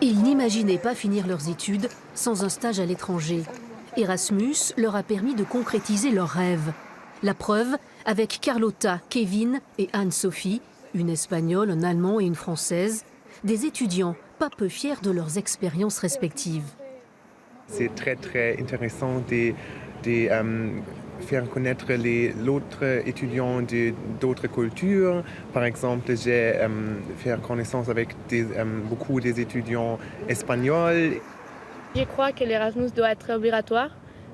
Ils n'imaginaient pas finir leurs études sans un stage à l'étranger. Erasmus leur a permis de concrétiser leurs rêves. La preuve avec Carlota, Kevin et Anne-Sophie, une Espagnole, un Allemand et une Française, des étudiants pas peu fiers de leurs expériences respectives. C'est très intéressant de faire connaître les autres étudiants d'autres cultures. Par exemple, j'ai fait connaissance avec beaucoup des étudiants espagnols. Je crois que l'Erasmus doit être obligatoire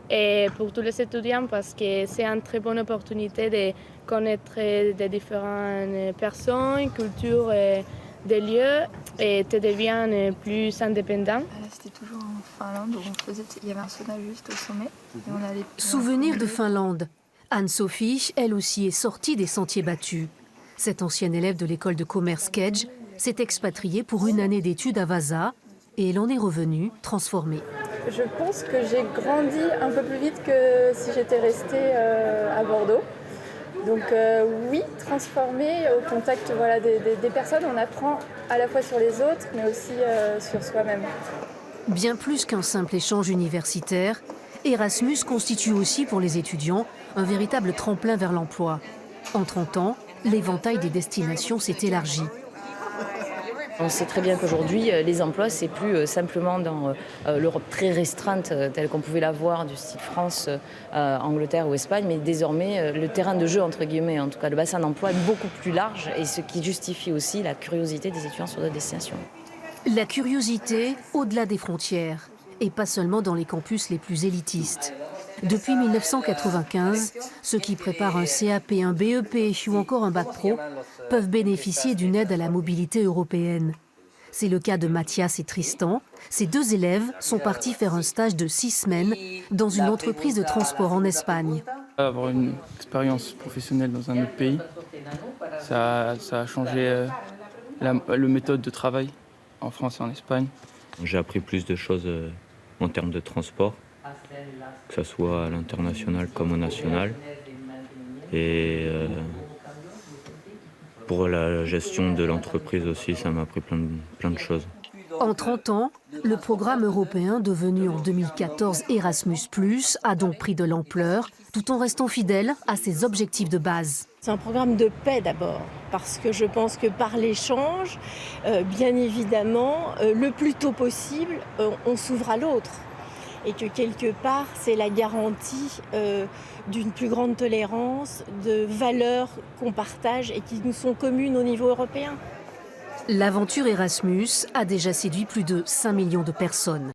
et pour tous les étudiants parce que c'est une très bonne opportunité de connaître des différentes personnes, cultures et des lieux et te deviens plus indépendant. C'était toujours en Finlande où il y avait un sauna juste au sommet. Et on allait Souvenir de Finlande. Anne-Sophie, elle aussi, est sortie des sentiers battus. Cette ancienne élève de l'école de commerce Kedge s'est expatriée pour une année d'études à Vaasa et elle en est revenue transformée. Je pense que j'ai grandi un peu plus vite que si j'étais restée à Bordeaux. Donc oui, transformée au contact des personnes, on apprend à la fois sur les autres mais aussi sur soi-même. Bien plus qu'un simple échange universitaire, Erasmus constitue aussi pour les étudiants un véritable tremplin vers l'emploi. En 30 ans, l'éventail des destinations s'est élargi. On sait très bien qu'aujourd'hui, les emplois, c'est plus simplement dans l'Europe très restreinte, telle qu'on pouvait la voir du style France, Angleterre ou Espagne, mais désormais, le terrain de jeu, entre guillemets, en tout cas le bassin d'emploi, est beaucoup plus large et ce qui justifie aussi la curiosité des étudiants sur d'autres destinations. La curiosité au-delà des frontières, et pas seulement dans les campus les plus élitistes. Depuis 1995, ceux qui préparent un CAP, un BEP ou encore un bac pro peuvent bénéficier d'une aide à la mobilité européenne. C'est le cas de Mathias et Tristan. Ces deux élèves sont partis faire un stage de 6 semaines dans une entreprise de transport en Espagne. Avoir une expérience professionnelle dans un autre pays, ça a changé la méthode de travail en France et en Espagne. J'ai appris plus de choses en termes de transport, que ce soit à l'international comme au national. Et pour la gestion de l'entreprise aussi, ça m'a appris plein de choses. En 30 ans, le programme européen devenu en 2014 Erasmus+, a donc pris de l'ampleur, tout en restant fidèle à ses objectifs de base. C'est un programme de paix d'abord, parce que je pense que par l'échange, bien évidemment, le plus tôt possible, on s'ouvre à l'autre. Et que quelque part, c'est la garantie d'une plus grande tolérance, de valeurs qu'on partage et qui nous sont communes au niveau européen. L'aventure Erasmus a déjà séduit plus de 5 millions de personnes.